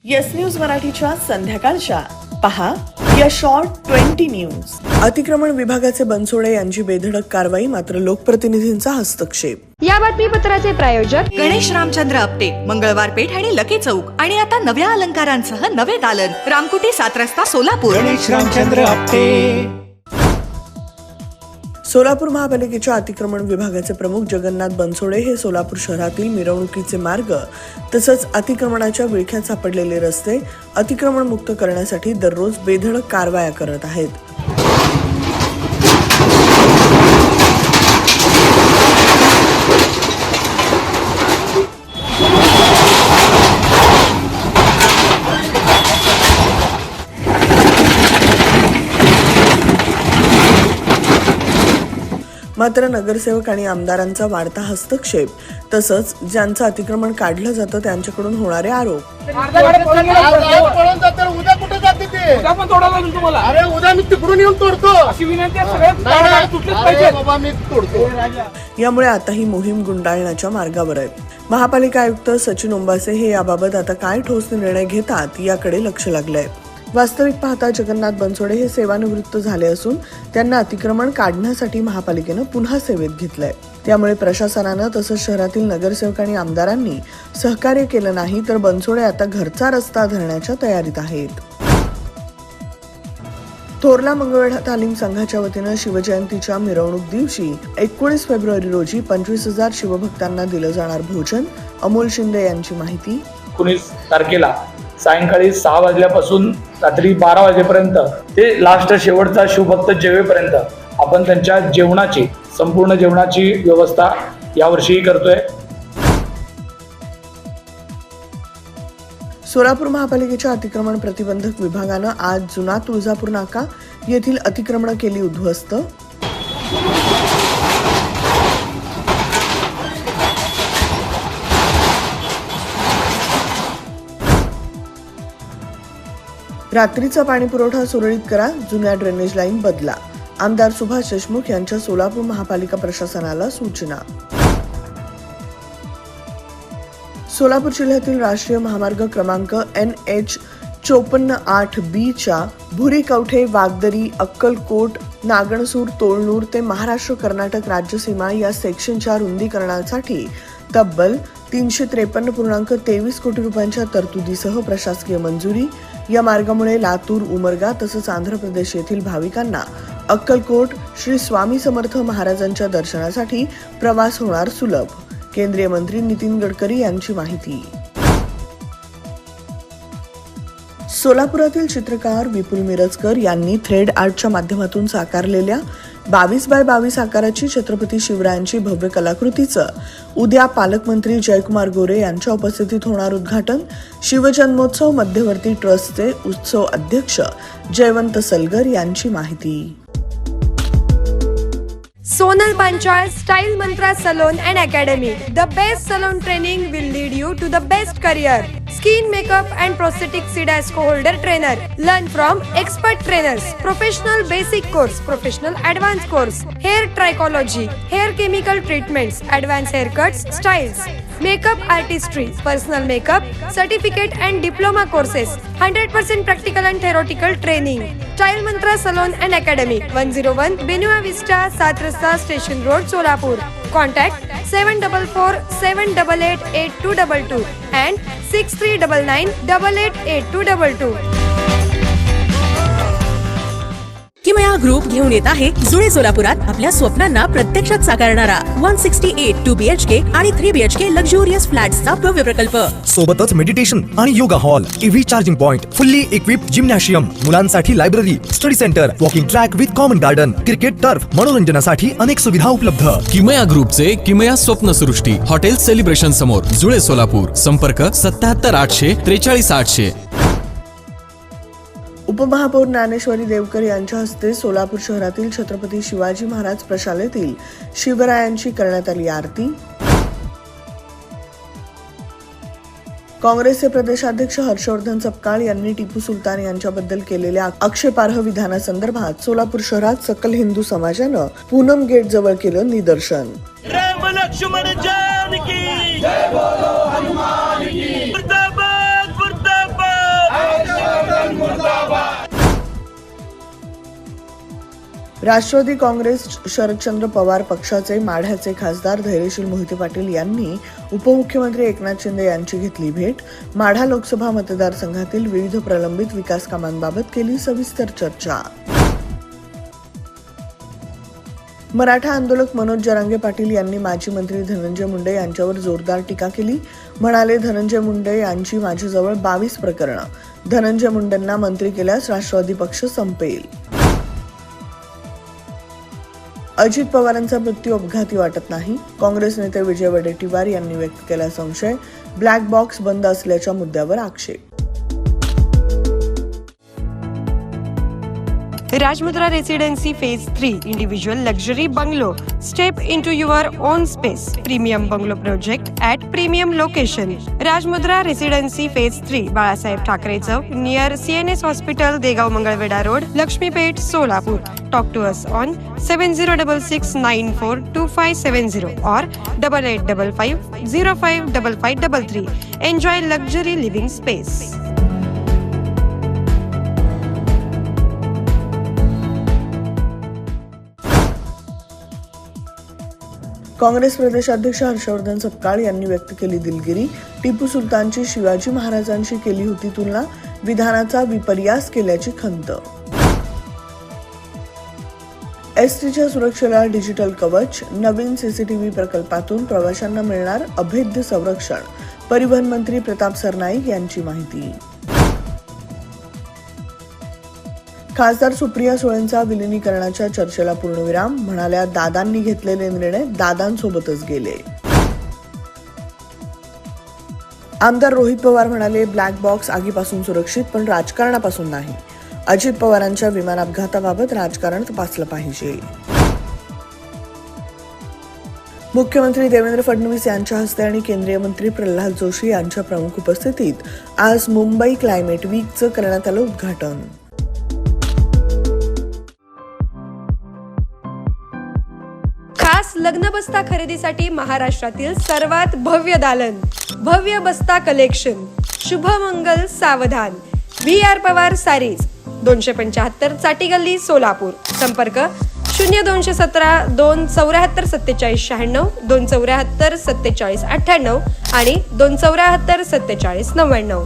Yes news मराठीच्या संध्याकाळच्या पहा या शॉर्ट 20 न्यूज. अतिक्रमण विभागाचे बनसोडे यांची बेधडक कारवाई, मात्र लोकप्रतिनिधींचा हस्तक्षेप. या बातमीपत्राचे प्रायोजक गणेश रामचंद्र आपटे, मंगळवार पेठ आणि लकी चौक आणि आता नव्या अलंकारांसह नवे दालन, रामकुटी 7 रस्ता सोलापूर. गणेश रामचंद्र आपटे. सोलापूर महापालिकेच्या अतिक्रमण विभागाचे प्रमुख जगन्नाथ बनसोडे हे सोलापूर शहरातील मिरवणुकीचे मार्ग तसंच अतिक्रमणाच्या विळख्यात सापडलेले रस्ते अतिक्रमण मुक्त करण्यासाठी दररोज बेधडक कारवाया करत आहेत. मात्र नगरसेवक आणि आमदारांचा वाढता हस्तक्षेप तसंच ज्यांचं अतिक्रमण काढलं जातं त्यांच्याकडून होणारे आरोप. उद्या कुठे जाते ते? अरे उद्या मी तिकडून येऊन तोडतो. बाबा मी तोडतो. यामुळे आता ही मोहीम गुंडाळण्याच्या मार्गावर आहे. महापालिका आयुक्त सचिन ओंबासे हे याबाबत आता काय ठोस निर्णय घेतात याकडे लक्ष लागलंय. वास्तविक पाहता जगन्नाथ बनसोडे हे सेवानिवृत्त झाले असून त्यांना अतिक्रमण काढण्यासाठी महापालिकेनं पुन्हा सेवेत घेतलंय. त्यामुळे प्रशासनानं तसंच शहरातील नगरसेवक आणि आमदारांनी सहकार्य केलं नाही तर बनसोडे आता घरचा रस्ता धरण्याच्या तयारीत आहेत. थोरला मंगळवेढा तालीम संघाच्या वतीनं शिवजयंतीच्या मिरवणूक दिवशी 19 फेब्रुवारी रोजी 25,000 शिवभक्तांना दिलं जाणार भोजन. अमोल शिंदे यांची माहिती. 19 तारखेला सायंकाळी 6 वाजल्यापासून रात्री 12 वाजेपर्यंत ते लास्ट शेवटचा शिवभक्त जेवेपर्यंत आपण त्यांच्या जेवणाची संपूर्ण जेवणाची व्यवस्था यावर्षी करतोय. सोलापूर महापालिकेच्या अतिक्रमण प्रतिबंधक विभागानं आज जुना तुळजापूर नाका येथील अतिक्रमण केली उद्ध्वस्त. रात्रीचा पाणी पुरवठा सुरळीत करा, जुन्या ड्रेनेज लाईन बदला. आमदार सुभाष देशमुख यांच्या सोलापूर महापालिका प्रशासनाला सूचना. सोलापूर जिल्ह्यातील राष्ट्रीय महामार्ग क्रमांक NH 54-8B च्या भुरी कवठे वागदरी अक्कलकोट नागणसूर तोळनूर ते महाराष्ट्र कर्नाटक राज्य सीमा या सेक्शनच्या रुंदीकरणासाठी तब्बल 353.23 कोटी रुपयांच्या तरतुदीसह प्रशासकीय मंजुरी. या मार्गामुळे लातूर, उमरगा तसंच आंध्र प्रदेश येथील भाविकांना अक्कलकोट श्री स्वामी समर्थ महाराजांच्या दर्शनासाठी प्रवास होणार सुलभ. केंद्रीय मंत्री नितीन गडकरी यांची माहिती. सोलापुरातील चित्रकार विपुल मिरजकर यांनी थ्रेड आर्टच्या माध्यमातून साकारलेल्या 22x22 आकाराची छत्रपती शिवरायांची भव्य कलाकृतीचं उद्या पालकमंत्री जयकुमार गोरे यांच्या उपस्थितीत होणार उद्घाटन. शिवजन्मोत्सव मध्यवर्ती ट्रस्टचे उत्सव अध्यक्ष जयवंत सलगर यांची माहिती. Sonal Panchayat Style Mantra Salon and Academy. The best salon training will lead you to the best career. Skin makeup and prosthetic CDASCO holder trainer. Learn from expert trainers. Professional basic course, professional advanced course. Hair trichology, hair chemical treatments, advanced haircuts, styles. Makeup artistry, personal makeup, certificate and diploma courses. 100% practical and theoretical training. Style Mantra Salon and Academy. 101 Benua Vista, 7 Rasta Station Road, Solapur. Contact 744-788-8222 and 6399-888222. किमया group घेऊन येत आहे जुळे सोलापुरात आपल्या स्वप्नांना प्रत्यक्षात साकारणारा 168 2 BHK आणि 3 BHK लक्झुरियस फ्लॅट्सचा भव्य प्रकल्प. सोबतच मेडिटेशन आणि yoga hall, EV charging point, fully equipped gymnasium, मुलांसाठी library, study centre, walking track with common garden, cricket turf, मनोरंजनासाठी अनेक सुविधा उपलब्ध. किमया ग्रुपचे किमया स्वप्नसृष्टी हॉटेल सेलिब्रेशन समोर जुळे सोलापूर. संपर्क 77 800 43 800. उपमहापौर ज्ञानेश्वरी देवकर यांच्या हस्ते सोलापूर शहरातील छत्रपती शिवाजी महाराज प्रशालेतील शिवरायांची करण्यात आली आरती. काँग्रेसचे प्रदेशाध्यक्ष हर्षवर्धन सपकाळ यांनी टिपू सुलतान यांच्याबद्दल केलेल्या आक्षेपार्ह विधानासंदर्भात सोलापूर शहरात सकल हिंदू समाजानं पूनम गेट जवळ केलं निदर्शन. राम लक्ष्मण जानकी जय बोलो हनुमान की मुर्दाबाद मुर्दाबाद. राष्ट्रवादी काँग्रेस शरदचंद्र पवार पक्षाचे माढ्याचे खासदार धैर्यशील मोहिते पाटील यांनी उपमुख्यमंत्री एकनाथ शिंदे यांची घेतली भेट. माढा लोकसभा मतदारसंघातील विविध प्रलंबित विकास कामांबाबत केली सविस्तर चर्चा. मराठा आंदोलक मनोज जरांगे पाटील यांनी माजी मंत्री धनंजय मुंडे यांच्यावर जोरदार टीका केली. म्हणाले, धनंजय मुंडे यांची माझ्याजवळ 22 प्रकरणं. धनंजय मुंडेंना मंत्री केल्यास राष्ट्रवादी पक्ष संपेल. अजित पवारांचा मृत्यू अपघाती वाटत नाही. काँग्रेस नेते विजय वडेट्टीवार यांनी व्यक्त केला संशय. ब्लॅक बॉक्स बंद असल्याच्या मुद्द्यावर आक्षेप. Rajmudra Residency Phase 3 Individual Luxury Bungalow. Step into your own space. Premium Bungalow Project at Premium Location. Rajmudra Residency Phase 3 Balasaheb Thackeray Chowk near CNS Hospital, Degaon Mangalwedha road, Laxmipeth, Solapur. Talk to us on 7066942570 or 8855055533. Enjoy luxury living space. Congress प्रदेशाध्यक्ष हर्षवर्धन सपकाळ यांनी व्यक्त केली दिलगिरी. टिपू सुलतानची शिवाजी महाराजांशी केली होती तुलना. विधानाचा विपर्यास केल्याची खंत. एसटीच्या सुरक्षेला डिजिटल कवच. नवीन सीसीटीव्ही प्रकल्पातून प्रवाशांना मिळणार अभेद्य संरक्षण. परिवहन मंत्री प्रताप सरनाईक यांची माहिती. खासदार सुप्रिया सुळेंचा विलिनीकरणाच्या चर्चेला पूर्णविराम. म्हणाल्या, दादांनी घेतलेले निर्णय दादांसोबतच गेले. आमदार रोहित पवार म्हणाले, ब्लॅक बॉक्स आगीपासून सुरक्षित पण राजकारणापासून नाही. अजित पवारांच्या विमान अपघाताबाबत राजकारण तपासलं पाहिजे. मुख्यमंत्री देवेंद्र फडणवीस यांच्या हस्ते आणि केंद्रीय मंत्री प्रल्हाद जोशी यांच्या प्रमुख उपस्थितीत आज मुंबई क्लायमेट वीकचं करण्यात आलं उद्घाटन. खास लग्न बस्ता खरेदीसाठी महाराष्ट्रातील सर्वात भव्य दालन, भव्य बस्ता कलेक्शन, शुभमंगल सावधान, VR पवार सारीज, 275 चाटी गल्ली, सोलापूर. संपर्क 0217 274 47 96, 274 47 98 आणि 274 47 99.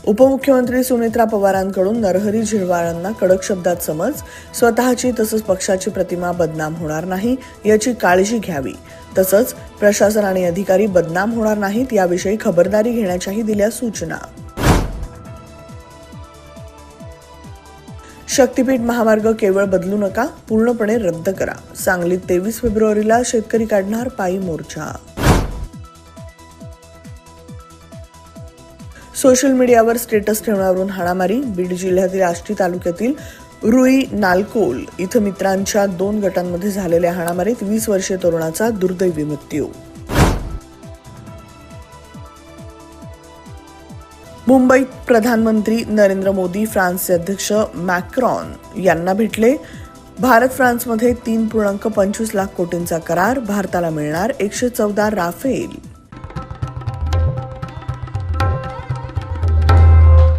उपमुख्यमंत्री सुनेत्रा पवारांकडून नरहरी झिरवाळांना कडक शब्दात समज. स्वतःची तसंच पक्षाची प्रतिमा बदनाम होणार नाही याची काळजी घ्यावी. तसंच प्रशासन आणि अधिकारी बदनाम होणार नाहीत याविषयी खबरदारी घेण्याच्याही दिल्या सूचना. शक्तीपीठ महामार्ग केवळ बदलू नका, पूर्णपणे रद्द करा. सांगलीत 23 फेब्रुवारीला शेतकरी काढणार पायी मोर्चा. सोशल मीडियावर स्टेटस ठेवण्यावरून हाणामारी. बीड जिल्ह्यातील आष्टी तालुक्यातील रुई नालकोल इथं मित्रांच्या 2 गटांमध्ये झालेल्या हाणामारीत 20 वर्षीय तरुणाचा दुर्दैवी मृत्यू. मुंबईत प्रधानमंत्री नरेंद्र मोदी फ्रान्सचे अध्यक्ष मॅक्रॉन यांना भेटले. भारत फ्रान्समध्ये 3.25 लाख कोटींचा करार. भारताला मिळणार 114 राफेल.